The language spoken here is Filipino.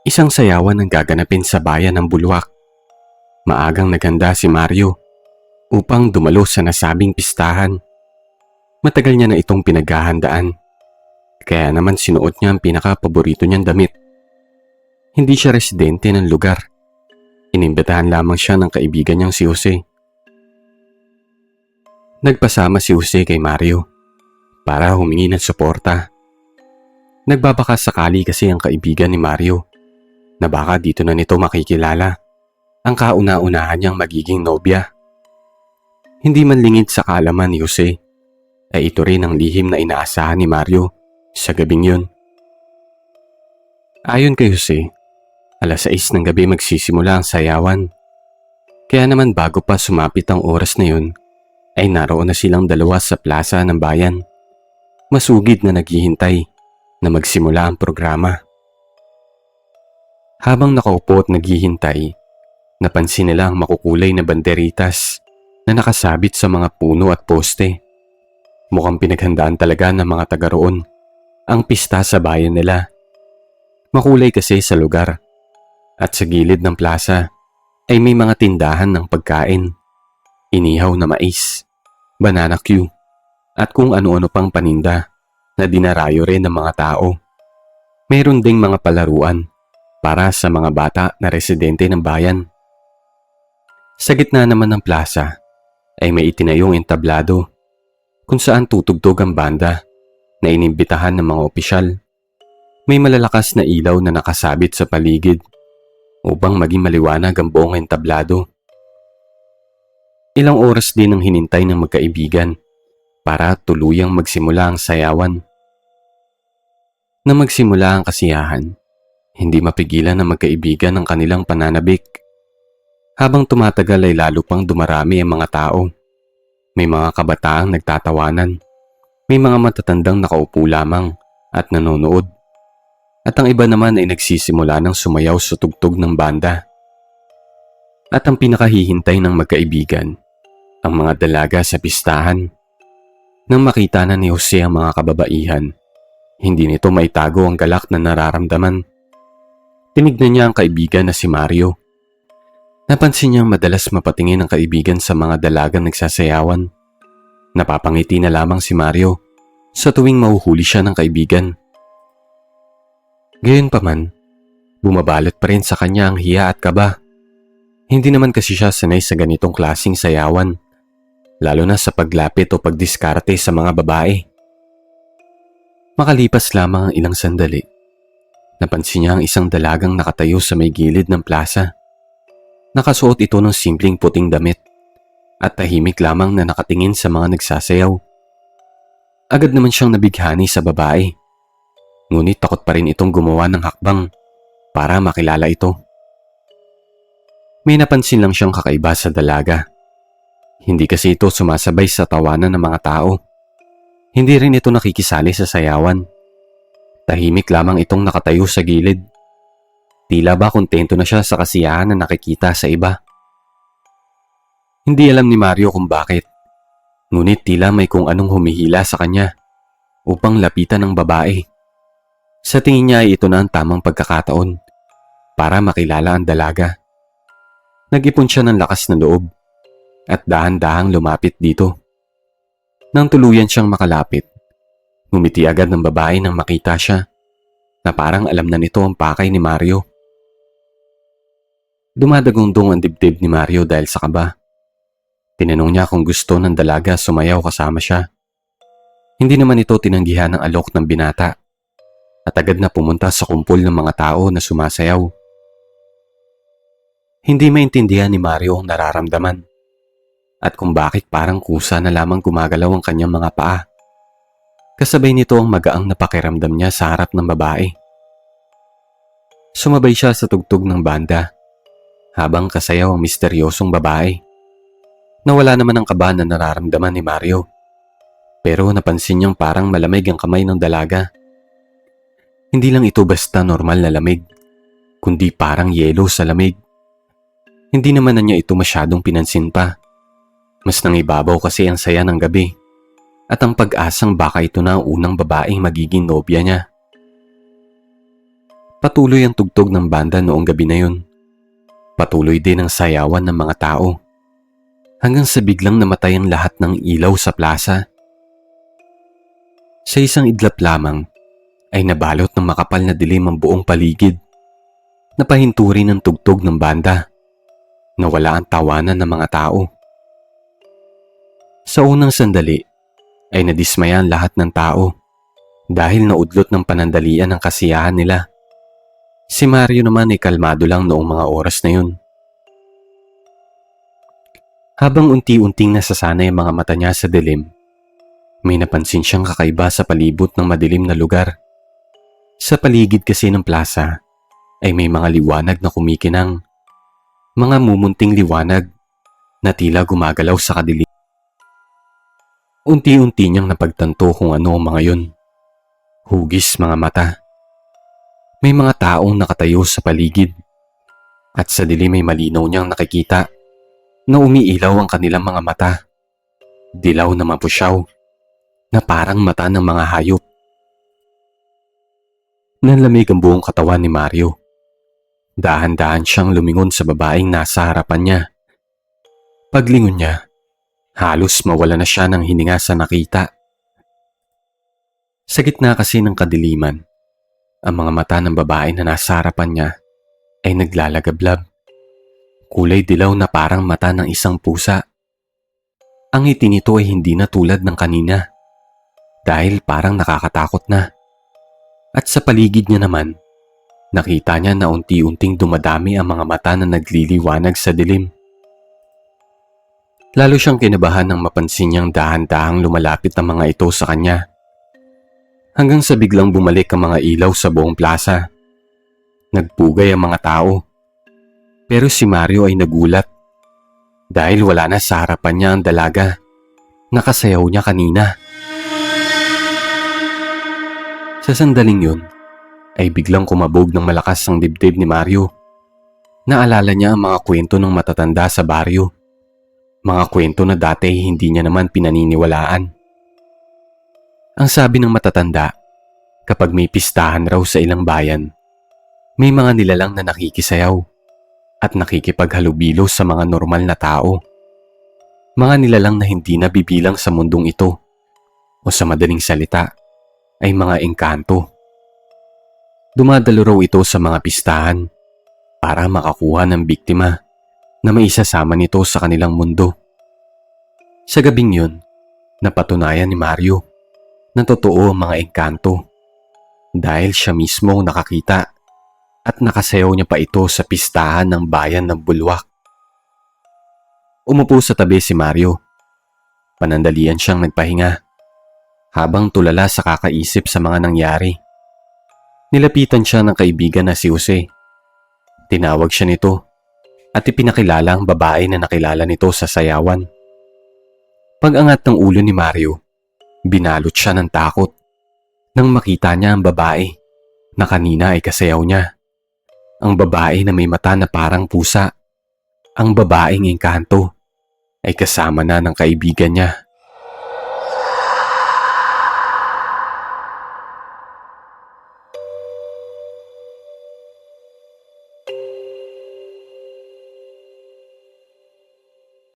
Isang sayawan ang gaganapin sa bayan ng Bulwak. Maagang naghanda si Mario upang dumalo sa nasabing pistahan. Matagal niya na itong pinaghahandaan, kaya naman sinuot niya ang pinaka-paborito niyang damit. Hindi siya residente ng lugar. Inimbitahan lamang siya ng kaibigan niyang si Jose. Nagpasama si Jose kay Mario para humingi ng suporta. Nagbabaka sakali kasi ang kaibigan ni Mario na baka dito na nito makikilala ang kauna-unahan niyang magiging nobya. Hindi man lingid sa kaalaman ni Jose, ay ito rin ang lihim na inaasahan ni Mario sa gabing yun. Ayon kay Jose, 6:00 ng gabi magsisimula ang sayawan. Kaya naman bago pa sumapit ang oras na yun, ay naroon na silang dalawa sa plaza ng bayan. Masugid na naghihintay na magsimula ang programa. Habang nakaupo at naghihintay, napansin nila ang makukulay na banderitas na nakasabit sa mga puno at poste. Mukhang pinaghandaan talaga ng mga taga roon ang pista sa bayan nila. Makulay kasi sa lugar at sa gilid ng plaza ay may mga tindahan ng pagkain, inihaw na mais, banana Q at kung ano-ano pang paninda na dinarayo rin ng mga tao. Mayroon ding mga palaruan para sa mga bata na residente ng bayan. Sa gitna naman ng plaza ay may itinayong entablado kung saan tutugtog ang banda na inimbitahan ng mga opisyal. May malalakas na ilaw na nakasabit sa paligid upang maging maliwanag ang buong entablado. Ilang oras din ang hinintay ng magkaibigan para tuluyang magsimula ang sayawan. Nang magsimula ang kasiyahan, hindi mapigilan ng magkaibigan ang kanilang pananabik. Habang tumatagal ay lalo pang dumarami ang mga tao. May mga kabataang nagtatawanan. May mga matatandang nakaupo lamang at nanonood. At ang iba naman ay nagsisimula ng sumayaw sa tugtog ng banda. At ang pinakahihintay ng magkaibigan, ang mga dalaga sa pistahan. Nang makita na ni Jose ang mga kababaihan, hindi nito maitago ang galak na nararamdaman. Tinignan niya ang kaibigan na si Mario. Napansin niyang madalas mapatingin ang kaibigan sa mga dalagang nagsasayawan. Napapangiti na lamang si Mario sa tuwing mahuhuli siya ng kaibigan. Gayunpaman, bumabalot pa rin sa kanya ang hiya at kaba. Hindi naman kasi siya sanay sa ganitong klaseng sayawan, lalo na sa paglapit o pagdiskarte sa mga babae. Makalipas lamang ang ilang sandali, napansin niya ang isang dalagang nakatayo sa may gilid ng plaza. Nakasuot ito ng simpleng puting damit at tahimik lamang na nakatingin sa mga nagsasayaw. Agad naman siyang nabighani sa babae, ngunit takot pa rin itong gumawa ng hakbang para makilala ito. May napansin lang siyang kakaiba sa dalaga. Hindi kasi ito sumasabay sa tawanan ng mga tao. Hindi rin ito nakikisali sa sayawan. Tahimik lamang itong nakatayo sa gilid. Tila ba kontento na siya sa kasiyahan na nakikita sa iba. Hindi alam ni Mario kung bakit, ngunit tila may kung anong humihila sa kanya upang lapitan ng babae. Sa tingin niya ay ito na ang tamang pagkakataon para makilala ang dalaga. Nag-ipon siya ng lakas na loob at dahan-dahang lumapit dito. Nang tuluyan siyang makalapit, ngumiti agad ng babae nang makita siya na parang alam na nito ang pakay ni Mario. Dumadagundong ang dibdib ni Mario dahil sa kaba. Tinanong niya kung gusto ng dalaga sumayaw kasama siya. Hindi naman ito tinanggihan ng alok ng binata at agad na pumunta sa kumpol ng mga tao na sumasayaw. Hindi maintindihan ni Mario ang nararamdaman at kung bakit parang kusa na lamang gumagalaw ang kanyang mga paa. Kasabay nito ang magaang na pakiramdam niya sa harap ng babae. Sumabay siya sa tugtog ng banda habang kasayaw ang misteryosong babae. Nawala naman ang kaba na nararamdaman ni Mario, pero napansin niyang parang malamig ang kamay ng dalaga. Hindi lang ito basta normal na lamig, kundi parang yelo sa lamig. Hindi naman na niya ito masyadong pinansin pa. Mas nangibabaw kasi ang saya ng gabi at ang pag-asang baka ito na ang unang babaeng magiging nobya niya. Patuloy ang tugtog ng banda noong gabi na yun. Patuloy din ang sayawan ng mga tao. Hanggang sa biglang namatay ang lahat ng ilaw sa plaza. Sa isang idlap lamang ay nabalot ng makapal na dilim ang buong paligid. Napahinto rin ang tugtog ng banda. Nawala ang tawanan ng mga tao. Sa unang sandali ay nadismaya ang lahat ng tao dahil naudlot ng panandalian ang kasiyahan nila. Si Mario naman ay kalmado lang noong mga oras na yun. Habang unti-unting nasasanay ang mga mata niya sa dilim, may napansin siyang kakaiba sa palibot ng madilim na lugar. Sa paligid kasi ng plaza ay may mga liwanag na kumikinang. Mga mumunting liwanag na tila gumagalaw sa kadilim. Unti-unti niyang napagtanto kung ano ang mga yun. Hugis mga mata. May mga taong nakatayo sa paligid. At sa dilim ay malinaw niyang nakikita na umiilaw ang kanilang mga mata. Dilaw na mapusyaw na parang mata ng mga hayop. Nanlamig ang buong katawan ni Mario. Dahan-dahan siyang lumingon sa babaeng nasa harapan niya. Paglingon niya, halos mawala na siya ng hininga sa nakita. Sa gitna kasi ng kadiliman, ang mga mata ng babae na nasa harapan niya ay naglalagablab. Kulay dilaw na parang mata ng isang pusa. Ang ngiti nito ay hindi na tulad ng kanina dahil parang nakakatakot na. At sa paligid niya naman, nakita niya na unti-unting dumadami ang mga mata na nagliliwanag sa dilim. Lalo siyang kinabahan nang mapansin niyang dahan-dahang lumalapit ang mga ito sa kanya. Hanggang sa biglang bumalik ang mga ilaw sa buong plaza. Nagpugay ang mga tao. Pero si Mario ay nagulat dahil wala na sa harapan niya ang dalaga. Nakasayaw niya kanina. Sa sandaling yun, ay biglang kumabog ng malakas ang dibdib ni Mario. Naalala niya ang mga kwento ng matatanda sa baryo. Mga kwento na dati hindi niya naman pinaniniwalaan. Ang sabi ng matatanda, kapag may pistahan raw sa ilang bayan, may mga nilalang na nakikisayaw at nakikipaghalubilo sa mga normal na tao. Mga nilalang na hindi na bibilang sa mundong ito o sa madaling salita ay mga engkanto. Dumadalo raw ito sa mga pistahan para makakuha ng biktima na maisasama nito sa kanilang mundo. Sa gabing yun, napatunayan ni Mario na totoo ang mga engkanto dahil siya mismo ang nakakita at nakasayaw niya pa ito sa pistahan ng bayan ng Bulwak. Umupo sa tabi si Mario. Panandalian siyang nagpahinga habang tulala sa kakaisip sa mga nangyari. Nilapitan siya ng kaibigan na si Jose. Tinawag siya nito at ipinakilala ang babae na nakilala nito sa sayawan. Pag-angat ng ulo ni Mario, binalot siya ng takot nang makita niya ang babae na kanina ay kasayaw niya. Ang babae na may mata na parang pusa, ang babaeng engkanto, ay kasama na ng kaibigan niya.